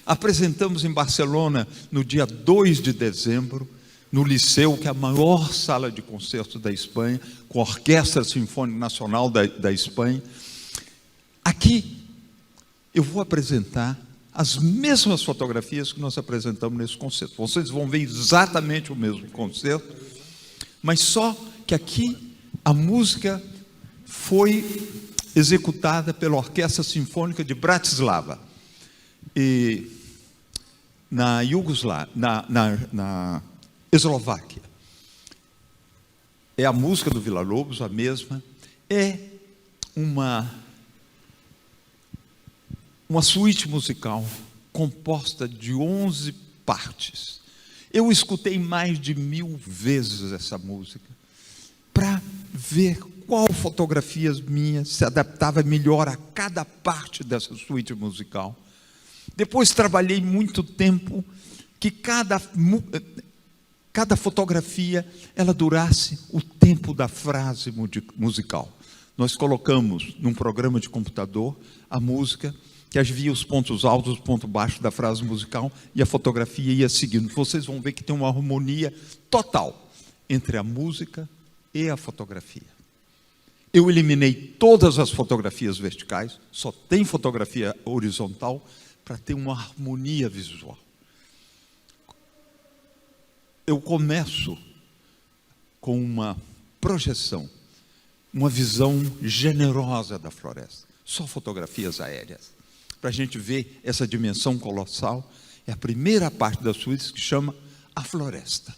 Apresentamos em Barcelona no dia 2 de dezembro, no Liceu, que é a maior sala de concertos da Espanha, com a Orquestra Sinfônica Nacional da Espanha. aqui eu vou apresentar as mesmas fotografias que nós apresentamos nesse concerto. Vocês vão ver exatamente o mesmo concerto, mas só que aqui a música foi executada pela Orquestra Sinfônica de Bratislava, e na Eslováquia. É a música do Villa-Lobos, a mesma. É uma suíte musical composta de 11 partes. Eu escutei mais de 1000 vezes essa música para ver qual fotografia minha se adaptava melhor a cada parte dessa suíte musical. Depois trabalhei muito tempo que cada fotografia ela durasse o tempo da frase musical. Nós colocamos num programa de computador a música, que havia os pontos altos, os pontos baixos da frase musical, e a fotografia ia seguindo. Vocês vão ver que tem uma harmonia total entre a música e a fotografia. Eu eliminei todas as fotografias verticais, só tem fotografia horizontal, para ter uma harmonia visual. Eu começo com uma projeção, uma visão generosa da floresta, só fotografias aéreas, para a gente ver essa dimensão colossal. É a primeira parte da suíte que chama a floresta.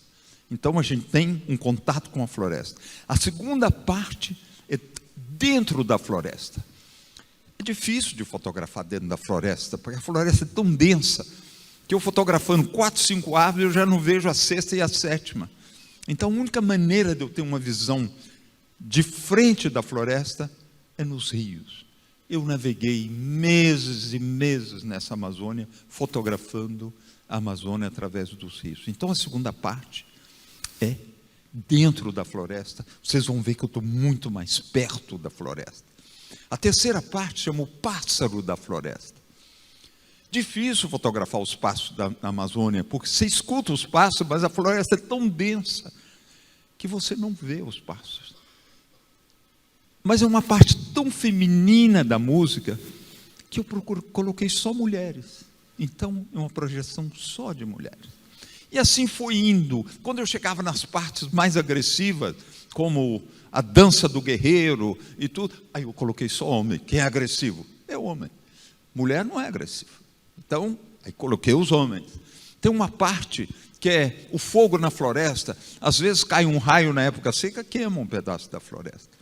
Então a gente tem um contato com a floresta. A segunda parte é dentro da floresta. É difícil de fotografar dentro da floresta, porque a floresta é tão densa, que eu fotografando 4, 5 árvores, eu já não vejo a sexta e a sétima. Então a única maneira de eu ter uma visão de frente da floresta é nos rios. Eu naveguei meses e meses nessa Amazônia, fotografando a Amazônia através dos rios. Então a segunda parte é dentro da floresta. Vocês vão ver que eu estou muito mais perto da floresta. A terceira parte chama o pássaro da floresta. Difícil fotografar os pássaros da Amazônia, porque você escuta os pássaros, mas a floresta é tão densa que você não vê os pássaros. Mas é uma parte tão feminina da música que eu coloquei só mulheres. Então é uma projeção só de mulheres. E assim foi indo. Quando eu chegava nas partes mais agressivas, como a dança do guerreiro e tudo, aí eu coloquei só homem. Quem é agressivo? É homem. Mulher não é agressiva. Então, aí coloquei os homens. Tem uma parte que é o fogo na floresta. Às vezes cai um raio na época seca, queima um pedaço da floresta.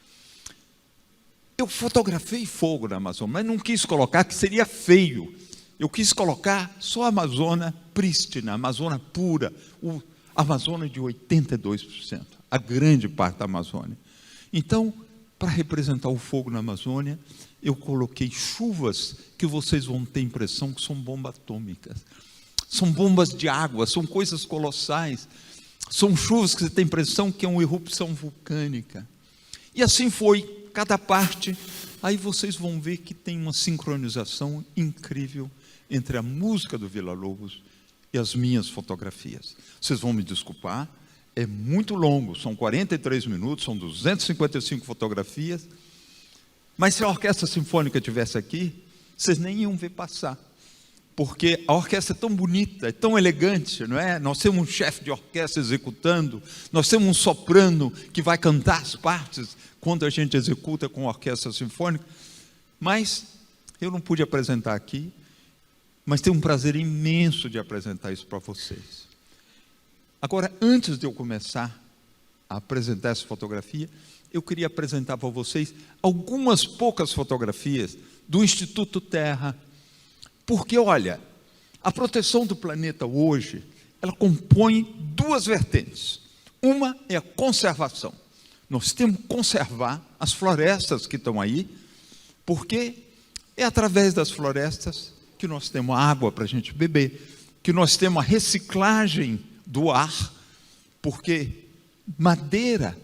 Eu fotografei fogo na Amazônia, mas não quis colocar, que seria feio. Eu quis colocar só a Amazônia prístina, a Amazônia pura, a Amazônia de 82%, a grande parte da Amazônia. Então, para representar o fogo na Amazônia, eu coloquei chuvas que vocês vão ter impressão que são bombas atômicas. São bombas de água, são coisas colossais. São chuvas que você tem impressão que é uma erupção vulcânica. E assim foi, cada parte. Aí vocês vão ver que tem uma sincronização incrível entre a música do Villa-Lobos e as minhas fotografias. Vocês vão me desculpar, é muito longo, são 43 minutos, são 255 fotografias, mas se a Orquestra Sinfônica estivesse aqui, vocês nem iam ver passar, porque a orquestra é tão bonita, é tão elegante, não é? Nós temos um chefe de orquestra executando, nós temos um soprano que vai cantar as partes quando a gente executa com a Orquestra Sinfônica, mas eu não pude apresentar aqui, mas tenho um prazer imenso de apresentar isso para vocês. Agora, antes de eu começar a apresentar essa fotografia, eu queria apresentar para vocês algumas poucas fotografias do Instituto Terra, porque, olha, a proteção do planeta hoje, ela compõe duas vertentes. Uma é a conservação. Nós temos que conservar as florestas que estão aí, porque é através das florestas que nós temos água para a gente beber, que nós temos a reciclagem do ar, porque madeira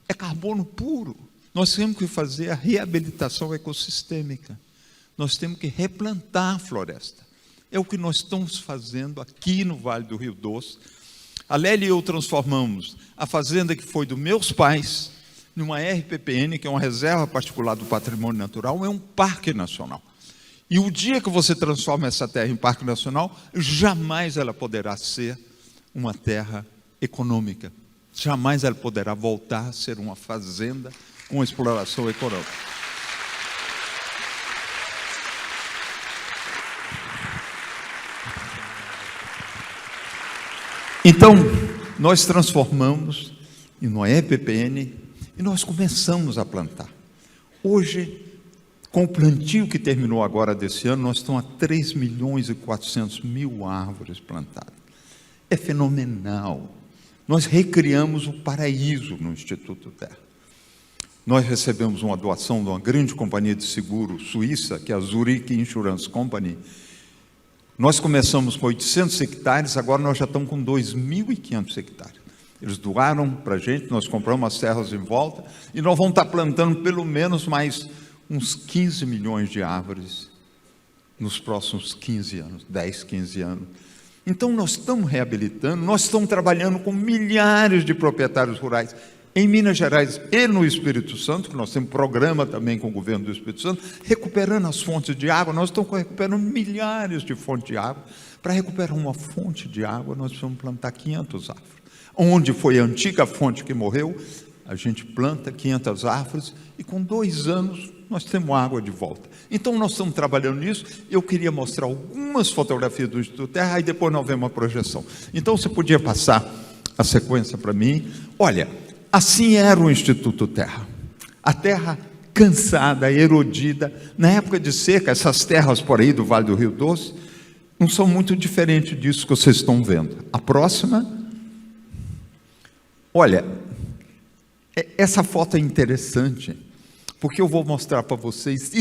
é carbono puro. Nós temos que fazer a reabilitação ecossistêmica. Nós temos que replantar a floresta. É o que nós estamos fazendo aqui no Vale do Rio Doce. A Lélia e eu transformamos a fazenda que foi dos meus pais numa RPPN, que é uma reserva particular do patrimônio natural, é um parque nacional. E o dia que você transforma essa terra em parque nacional, jamais ela poderá ser uma terra econômica. Jamais ela poderá voltar a ser uma fazenda com exploração econômica. Então, nós transformamos em uma EPPN e nós começamos a plantar. Hoje, com o plantio que terminou agora desse ano, nós estamos a 3.400.000 árvores plantadas. É fenomenal. Nós recriamos o paraíso no Instituto Terra. Nós recebemos uma doação de uma grande companhia de seguro suíça, que é a Zurich Insurance Company. Nós começamos com 800 hectares, agora nós já estamos com 2.500 hectares. Eles doaram para a gente, nós compramos as terras em volta, e nós vamos estar plantando pelo menos mais uns 15 milhões de árvores nos próximos 15 anos, 10, 15 anos. Então, nós estamos reabilitando, nós estamos trabalhando com milhares de proprietários rurais em Minas Gerais e no Espírito Santo, que nós temos programa também com o governo do Espírito Santo, recuperando as fontes de água. Nós estamos recuperando milhares de fontes de água. Para recuperar uma fonte de água, nós precisamos plantar 500 árvores. Onde foi a antiga fonte que morreu, a gente planta 500 árvores e com 2 anos nós temos água de volta. Então nós estamos trabalhando nisso. Eu queria mostrar algumas fotografias do Instituto Terra, aí depois nós vemos uma projeção. Então você podia passar a sequência para mim. Olha, assim era o Instituto Terra. A terra cansada, erodida. Na época de seca, essas terras por aí do Vale do Rio Doce não são muito diferentes disso que vocês estão vendo. A próxima. Olha, essa foto é interessante, porque eu vou mostrar para vocês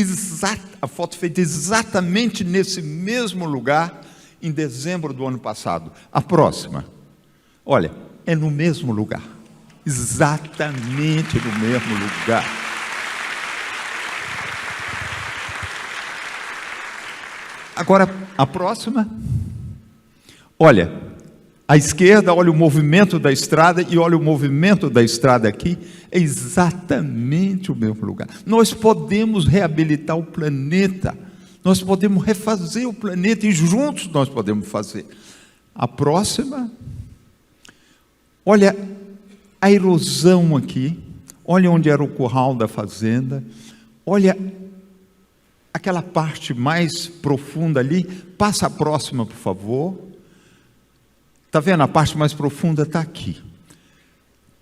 a foto feita exatamente nesse mesmo lugar em dezembro do ano passado. A próxima. Olha, é no mesmo lugar. Exatamente no mesmo lugar. Agora, a próxima. Olha, à esquerda, olha o movimento da estrada e olha o movimento da estrada aqui. É exatamente o mesmo lugar. Nós podemos reabilitar o planeta. Nós podemos refazer o planeta e juntos nós podemos fazer. A próxima. Olha a erosão aqui, olha onde era o curral da fazenda, olha aquela parte mais profunda ali, passa a próxima, por favor. Está vendo? A parte mais profunda está aqui.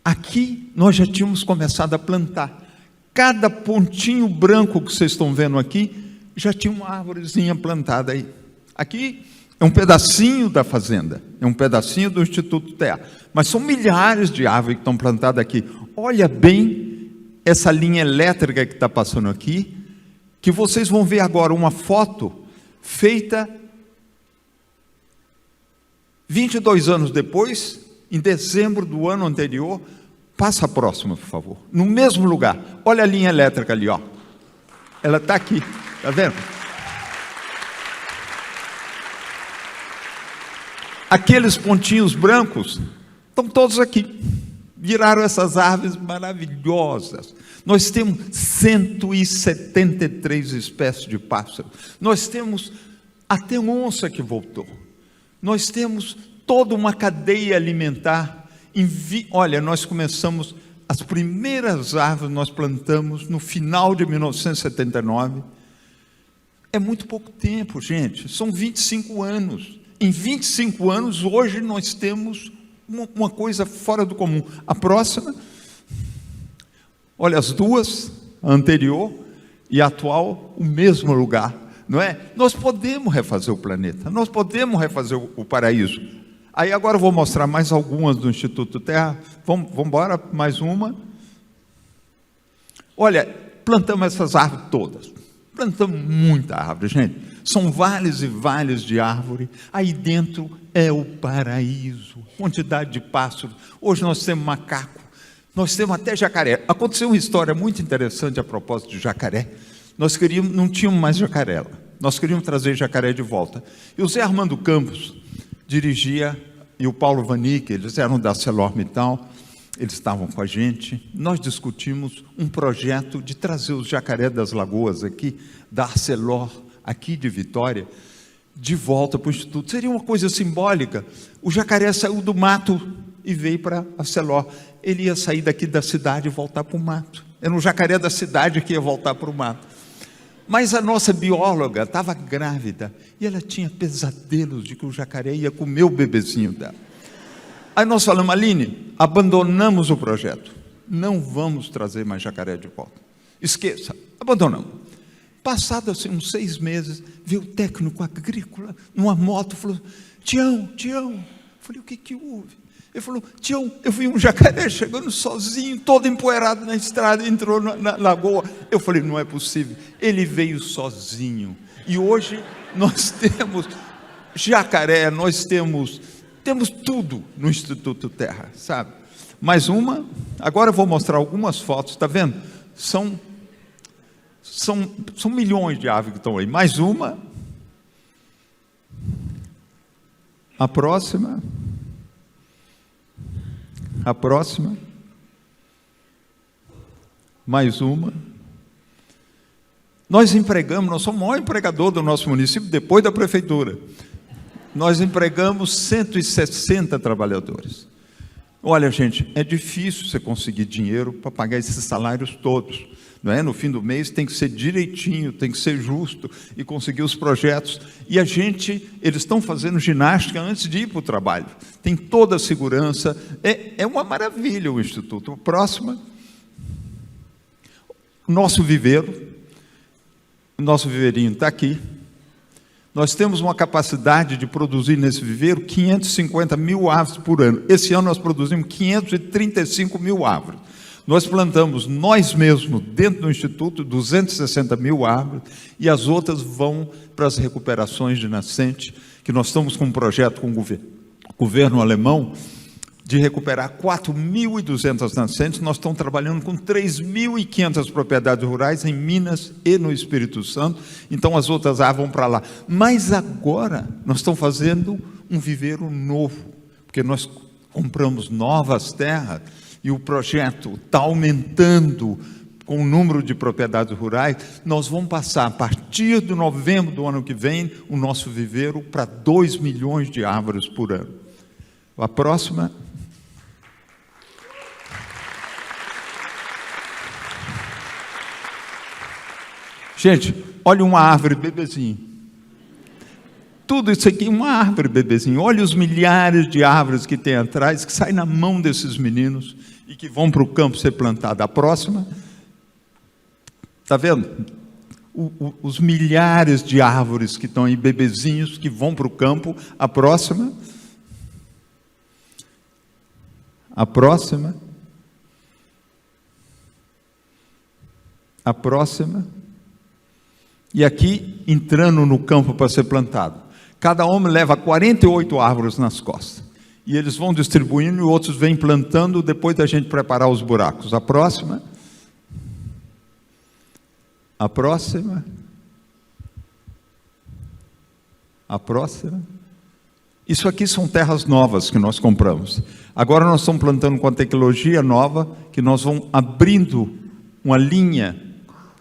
Aqui nós já tínhamos começado a plantar. Cada pontinho branco que vocês estão vendo aqui, já tinha uma árvorezinha plantada aí. Aqui é um pedacinho da fazenda, é um pedacinho do Instituto Terra, mas são milhares de árvores que estão plantadas aqui. Olha bem essa linha elétrica que está passando aqui, que vocês vão ver agora uma foto feita 22 anos depois, em dezembro do ano anterior. Passa a próxima, por favor. No mesmo lugar. Olha a linha elétrica ali, ó. Ela está aqui, está vendo? Aqueles pontinhos brancos estão todos aqui. Viraram essas árvores maravilhosas. Nós temos 173 espécies de pássaros. Nós temos até onça que voltou. Nós temos toda uma cadeia alimentar. Olha, nós começamos, as primeiras árvores nós plantamos no final de 1979. É muito pouco tempo, gente. São 25 anos. Em 25 anos, hoje nós temos uma coisa fora do comum. A próxima, olha, as duas, a anterior e a atual, o mesmo lugar, não é? Nós podemos refazer o planeta, nós podemos refazer o paraíso. Aí agora eu vou mostrar mais algumas do Instituto Terra. Vamos embora, mais uma. Olha, plantamos essas árvores todas. Plantamos muita árvore, gente. São vales e vales de árvore. Aí dentro é o paraíso. Quantidade de pássaros. Hoje nós temos macaco. Nós temos até jacaré. Aconteceu uma história muito interessante a propósito de jacaré. Nós não tínhamos mais jacaré. Nós queríamos trazer jacaré de volta. E o Zé Armando Campos dirigia, e o Paulo Vanik, eles eram da ArcelorMittal, eles estavam com a gente. Nós discutimos um projeto de trazer os jacaré das lagoas aqui, da Arcelor, aqui de Vitória, de volta para o Instituto. Seria uma coisa simbólica. O jacaré saiu do mato e veio para Arcelor. Ele ia sair daqui da cidade e voltar para o mato. Era um jacaré da cidade que ia voltar para o mato. Mas a nossa bióloga estava grávida e ela tinha pesadelos de que o jacaré ia comer o bebezinho dela. Aí nós falamos: Aline, abandonamos o projeto. Não vamos trazer mais jacaré de volta. Esqueça, abandonamos. Passado assim, uns 6 meses, veio o técnico agrícola numa moto, falou: Tião. Falei: o que houve? Ele falou: Tião, eu vi um jacaré chegando sozinho, todo empoeirado na estrada, entrou na lagoa. Eu falei: não é possível. Ele veio sozinho. E hoje nós temos jacaré, nós temos tudo no Instituto Terra, sabe? Mais uma, agora eu vou mostrar algumas fotos, está vendo? São milhões de aves que estão aí. Mais uma. A próxima. A próxima. Mais uma. Nós somos o maior empregador do nosso município, depois da prefeitura. Nós empregamos 160 trabalhadores. Olha, gente, é difícil você conseguir dinheiro para pagar esses salários todos. Não é? No fim do mês tem que ser direitinho, tem que ser justo e conseguir os projetos. E eles estão fazendo ginástica antes de ir para o trabalho. Tem toda a segurança. É uma maravilha o Instituto. Próxima. Nosso viveiro. O nosso viveirinho está aqui. Nós temos uma capacidade de produzir nesse viveiro 550 mil árvores por ano. Esse ano nós produzimos 535 mil árvores. Nós plantamos nós mesmos, dentro do Instituto, 260 mil árvores, e as outras vão para as recuperações de nascente, que nós estamos com um projeto com o governo alemão, de recuperar 4.200 nascentes. Nós estamos trabalhando com 3.500 propriedades rurais em Minas e no Espírito Santo, então as outras árvores vão para lá. Mas agora nós estamos fazendo um viveiro novo, porque nós compramos novas terras, e o projeto está aumentando com o número de propriedades rurais. Nós vamos passar, a partir de novembro do ano que vem, o nosso viveiro para 2 milhões de árvores por ano. A próxima. Gente, olha uma árvore bebezinho. Tudo isso aqui é uma árvore bebezinho. Olha os milhares de árvores que tem atrás, que saem na mão desses meninos e que vão para o campo ser plantadas. A próxima. Está vendo? Os milhares de árvores que estão aí, bebezinhos, que vão para o campo. A próxima. A próxima. A próxima. E aqui, entrando no campo para ser plantado. Cada homem leva 48 árvores nas costas. E eles vão distribuindo e outros vêm plantando depois da gente preparar os buracos. A próxima. A próxima. A próxima. Isso aqui são terras novas que nós compramos. Agora nós estamos plantando com a tecnologia nova, que nós vamos abrindo uma linha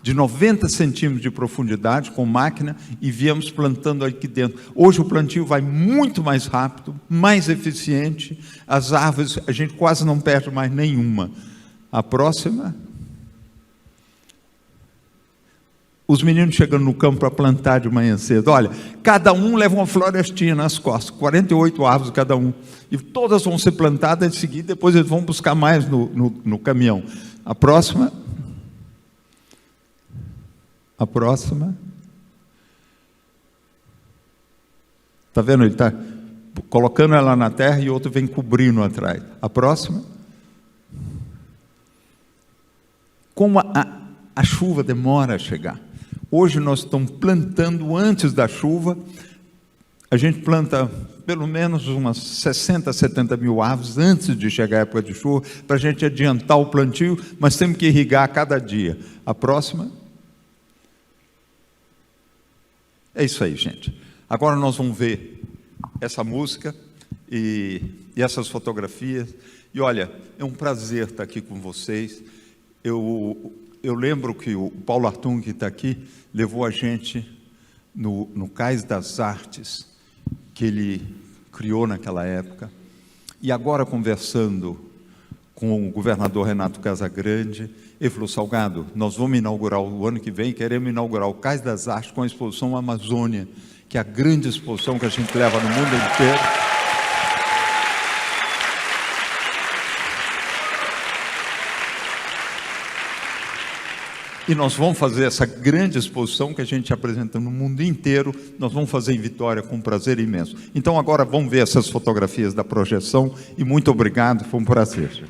de 90 centímetros de profundidade com máquina e viemos plantando aqui dentro. Hoje o plantio vai muito mais rápido, mais eficiente. As árvores, a gente quase não perde mais nenhuma. A próxima. Os meninos chegando no campo para plantar de manhã cedo. Olha, cada um leva uma florestinha nas costas, 48 árvores cada um. E todas vão ser plantadas em seguida, depois eles vão buscar mais no caminhão. A próxima. A próxima. Está vendo? Ele está colocando ela na terra e outro vem cobrindo atrás. A próxima. Como a chuva demora a chegar. Hoje nós estamos plantando antes da chuva. A gente planta pelo menos umas 60, 70 mil árvores antes de chegar a época de chuva, para a gente adiantar o plantio, mas temos que irrigar a cada dia. A próxima. É isso aí, gente. Agora nós vamos ver essa música e essas fotografias. E olha, é um prazer estar aqui com vocês. Eu lembro que o Paulo Artung, que está aqui, levou a gente no Cais das Artes, que ele criou naquela época. E agora, conversando com o governador Renato Casagrande, ele falou: Salgado, nós vamos inaugurar o ano que vem, queremos inaugurar o Cais das Artes com a exposição Amazônia, que é a grande exposição que a gente leva no mundo inteiro. E nós vamos fazer essa grande exposição que a gente apresenta no mundo inteiro, nós vamos fazer em Vitória com um prazer imenso. Então agora vamos ver essas fotografias da projeção e muito obrigado, foi um prazer.